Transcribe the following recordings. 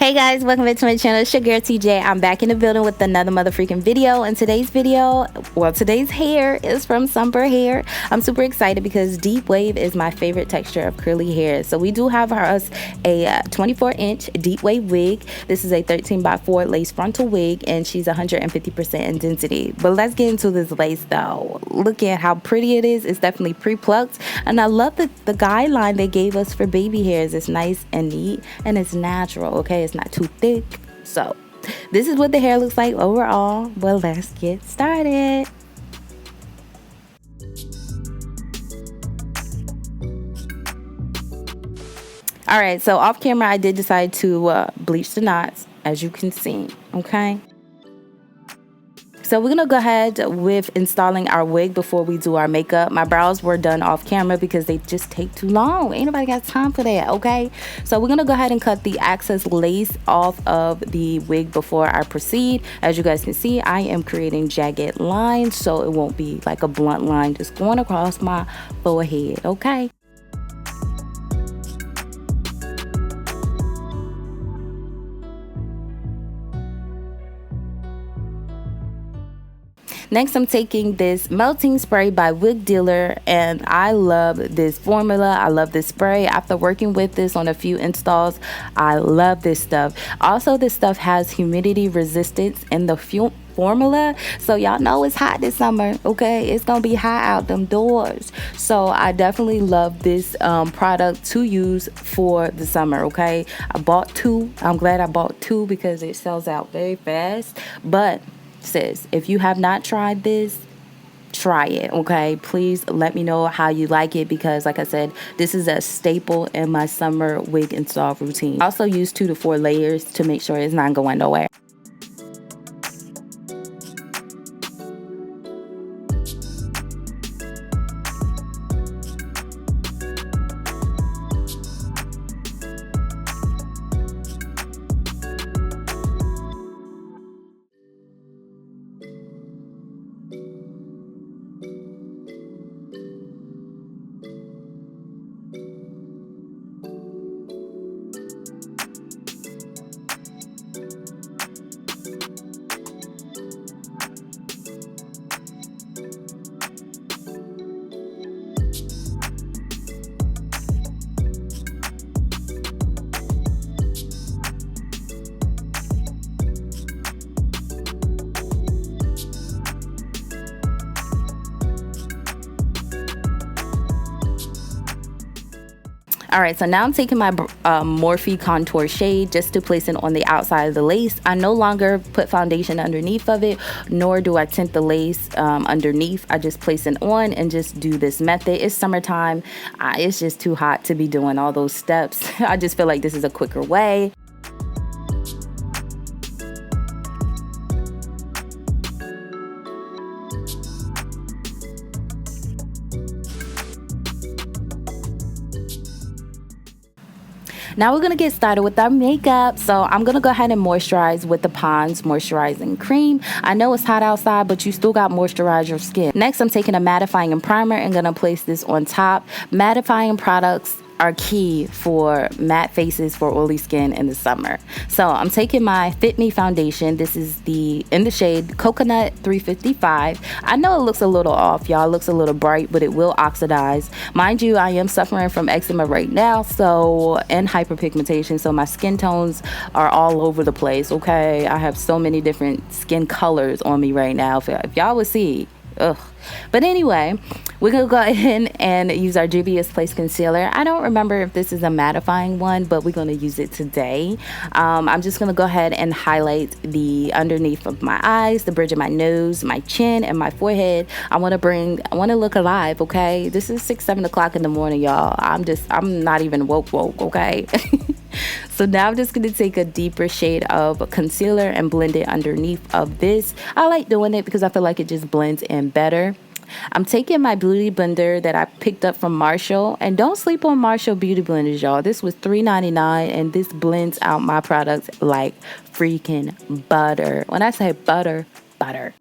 Hey guys, welcome back to my channel. It's your girl TJ. I'm back in the building with another motherfucking video. And today's video, well, today's hair is from Sunber Hair. I'm super excited because deep wave is my favorite texture of curly hair. So we do have us a 24-inch deep wave wig. This is a 13x4 lace frontal wig, and she's 150% in density. But let's get into this lace though. Look at how pretty it is. It's definitely pre-plucked, and I love the guideline they gave us for baby hairs. It's nice and neat, and it's natural. Okay, it's not too thick. So this is what the hair looks like overall. Well, let's get started. All right, so off camera I did decide to bleach the knots, as you can see. Okay, so we're gonna go ahead with installing our wig before we do our makeup. My brows were done off camera because they just take too long. Ain't nobody got time for that, okay? So we're gonna go ahead and cut the excess lace off of the wig before I proceed. As you guys can see, I am creating jagged lines so it won't be like a blunt line just going across my forehead, okay? Next, I'm taking this melting spray by Wig Dealer, and I love this formula. I love this spray. After working with this on a few installs, I love this stuff. Also, this stuff has humidity resistance in the formula, so y'all know it's hot this summer. Okay, it's gonna be hot out them doors, so I definitely love this product to use for the summer. Okay, I bought two. I'm glad I bought two because it sells out very fast. But sis, if you have not tried this, try it. Okay, please let me know how you like it, because like I said, this is a staple in my summer wig install routine. I also use 2 to 4 layers to make sure it's not going nowhere. All right, so now I'm taking my Morphe contour shade just to place it on the outside of the lace. I no longer put foundation underneath of it, nor do I tint the lace underneath. I just place it on and just do this method. It's summertime. It's just too hot to be doing all those steps. I just feel like this is a quicker way. Now we're gonna get started with our makeup. So I'm gonna go ahead and moisturize with the Pond's moisturizing cream. I know it's hot outside, but you still got moisturize your skin. Next, I'm taking a mattifying primer and gonna place this on top. Mattifying products are key for matte faces for oily skin in the summer. So I'm taking my Fit Me foundation. This is in the shade Coconut 355. I know it looks a little off, y'all. It looks a little bright, but it will oxidize. Mind you, I am suffering from eczema right now, and hyperpigmentation, so my skin tones are all over the place. Okay, I have so many different skin colors on me right now. If y'all would see. Ugh. But anyway, we're gonna go ahead and use our Juvia's Place concealer. I don't remember if this is a mattifying one, but we're gonna use it today. I'm just gonna go ahead and highlight the underneath of my eyes, the bridge of my nose, my chin, and my forehead. I want to look alive. Okay, this is 6-7 o'clock in the morning, y'all. I'm not even woke, okay. So now I'm just going to take a deeper shade of concealer and blend it underneath of this. I like doing it because I feel like it just blends in better. I'm taking my beauty blender that I picked up from Marshall, and don't sleep on Marshall beauty blenders, y'all. This was $3.99, and this blends out my products like freaking butter. When I say butter, butter.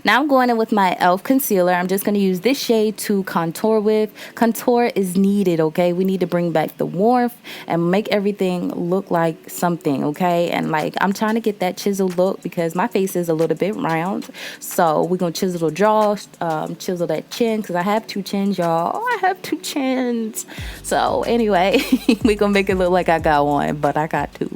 Now I'm going in with my e.l.f. concealer. I'm just going to use this shade to contour with. Contour is needed, okay? We need to bring back the warmth and make everything look like something, okay? And like, I'm trying to get that chisel look because my face is a little bit round. So we're going to chisel the jaw, chisel that chin, because I have two chins, y'all. Oh, I have two chins. So anyway, we're going to make it look like I got one, but I got two.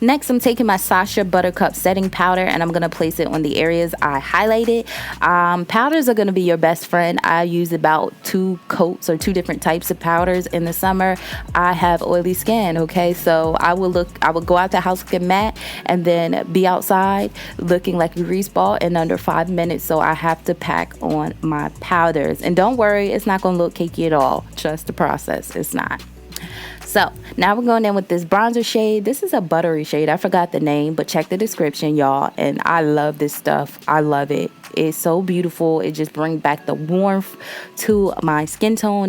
Next, I'm taking my Sacha Buttercup setting powder and I'm going to place it on the areas I highlighted. Powders are going to be your best friend. I use about 2 coats or 2 different types of powders in the summer. I have oily skin, okay? So I will go out the house looking matte and then be outside looking like a grease ball in under 5 minutes. So I have to pack on my powders. And don't worry, it's not going to look cakey at all. Trust the process. It's not. So now we're going in with this bronzer shade. This is a buttery shade. I forgot the name, but check the description, y'all. And I love this stuff. I love it. It's so beautiful. It just brings back the warmth to my skin tone.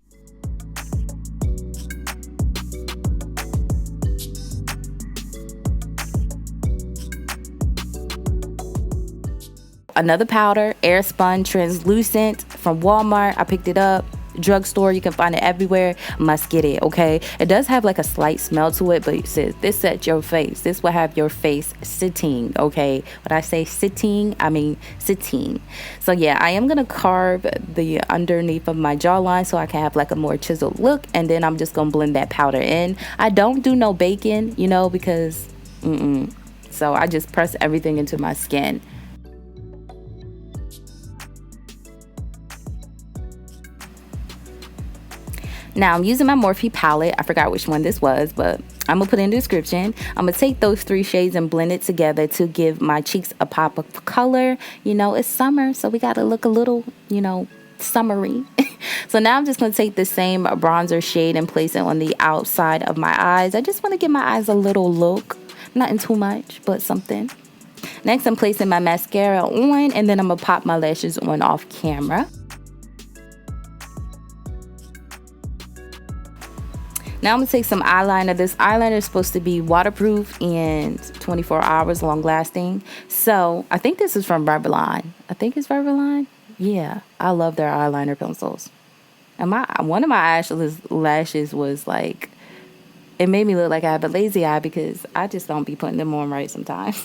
Another powder, Airspun translucent from Walmart. I picked it up. Drugstore, you can find it everywhere. Must get it, okay? It does have like a slight smell to it, but it says this sets your face. This will have your face sitting, okay? When I say sitting, I mean sitting. So yeah, I am gonna carve the underneath of my jawline so I can have like a more chiseled look, and then I'm just gonna blend that powder in. I don't do no baking, you know, because so I just press everything into my skin. Now I'm using my Morphe palette. I forgot which one this was, but I'm gonna put it in the description. I'm gonna take those 3 shades and blend it together to give my cheeks a pop of color. You know, it's summer, so we gotta look a little, you know, summery. So now I'm just gonna take the same bronzer shade and place it on the outside of my eyes. I just wanna give my eyes a little look. Nothing too much, but something. Next, I'm placing my mascara on, and then I'm gonna pop my lashes on off camera. Now I'm going to take some eyeliner. This eyeliner is supposed to be waterproof and 24 hours long lasting. So I think this is from Maybelline. I think it's Maybelline. Yeah, I love their eyeliner pencils. And one of my lashes was like, it made me look like I have a lazy eye because I just don't be putting them on right sometimes.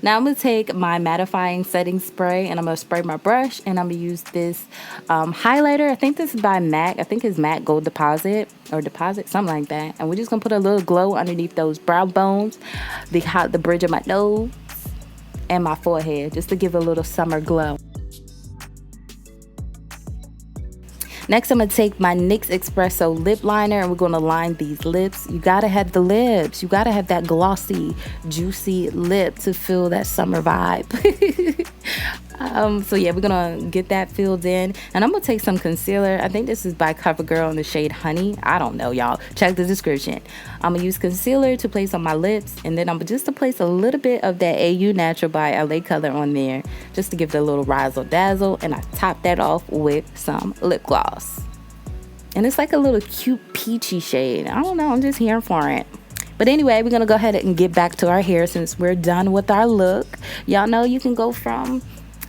Now I'm going to take my mattifying setting spray and I'm going to spray my brush, and I'm going to use this highlighter. I think this is by MAC. I think it's MAC Gold Deposit or Deposit, something like that. And we're just going to put a little glow underneath those brow bones, the bridge of my nose, and my forehead, just to give a little summer glow. Next, I'm going to take my NYX Espresso lip liner and we're going to line these lips. You got to have the lips. You got to have that glossy, juicy lip to feel that summer vibe. So yeah, we're going to get that filled in. And I'm going to take some concealer. I think this is by CoverGirl in the shade Honey. I don't know, y'all. Check the description. I'm going to use concealer to place on my lips. And then I'm just to place a little bit of that AU Natural by LA Color on there, just to give it a little razzle dazzle. And I top that off with some lip gloss. And it's like a little cute peachy shade. I don't know. I'm just here for it. But anyway, we're going to go ahead and get back to our hair since we're done with our look. Y'all know you can go from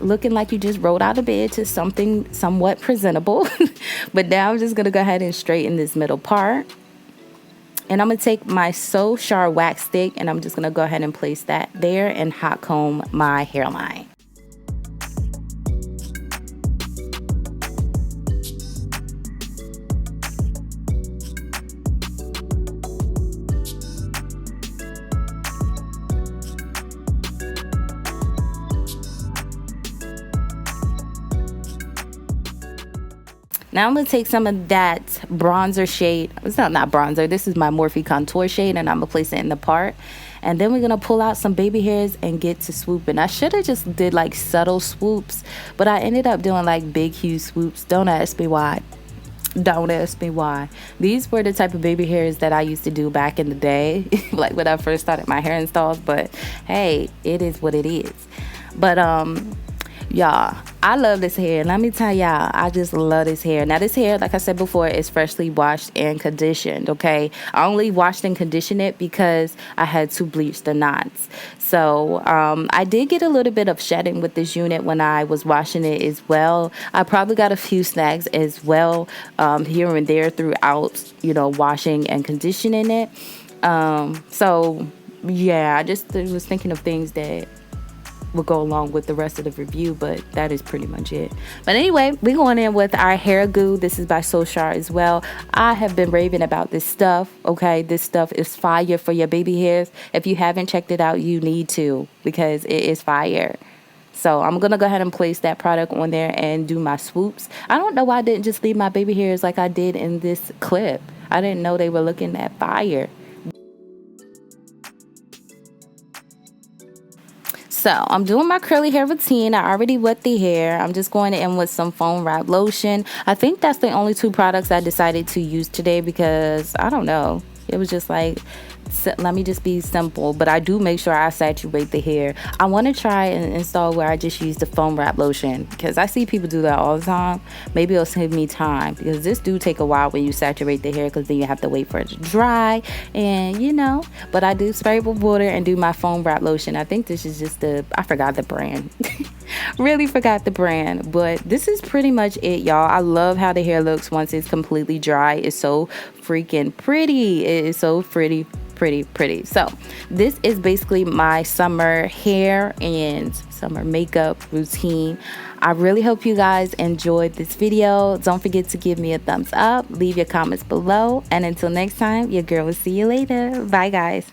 looking like you just rolled out of bed to something somewhat presentable. But now I'm just going to go ahead and straighten this middle part. And I'm going to take my char wax stick and I'm just going to go ahead and place that there and hot comb my hairline. Now I'm going to take some of that bronzer shade. It's not bronzer. This is my Morphe contour shade, and I'm going to place it in the part. And then we're going to pull out some baby hairs and get to swooping. I should have just did like subtle swoops, but I ended up doing like big, huge swoops. Don't ask me why. Don't ask me why. These were the type of baby hairs that I used to do back in the day, like when I first started my hair installs. But hey, it is what it is. But y'all, I love this hair. Let me tell y'all, I just love this hair. Now this hair, like I said before, is freshly washed and conditioned. Okay, I only washed and conditioned it because I had to bleach the knots. So I did get a little bit of shedding with this unit when I was washing it as well. I probably got a few snags as well here and there throughout, you know, washing and conditioning it. So yeah, I just was thinking of things that will go along with the rest of the review, but that is pretty much it. But anyway, we're going in with our Hair Goo. This is by Sacha as well. I have been raving about this stuff. Okay, this stuff is fire for your baby hairs. If you haven't checked it out, you need to, because it is fire. So I'm gonna go ahead and place that product on there and do my swoops. I don't know why I didn't just leave my baby hairs like I did in this clip. I didn't know they were looking that fire. So I'm doing my curly hair routine. I already wet the hair. I'm just going in with some foam wrap lotion. I think that's the only two products I decided to use today because I don't know. It was just like, let me just be simple. But I do make sure I saturate the hair. I want to try an install where I just use the foam wrap lotion because I see people do that all the time. Maybe it'll save me time because this do take a while when you saturate the hair because then you have to wait for it to dry, and you know. But I do spray with water and do my foam wrap lotion. I think this is just I forgot the brand. Really forgot the brand, but this is pretty much it, y'all. I love how the hair looks once it's completely dry. It's so freaking pretty. It is so pretty. So this is basically my summer hair and summer makeup routine. I really hope you guys enjoyed this video. Don't forget to give me a thumbs up, leave your comments below, and until next time, your girl will see you later. Bye guys.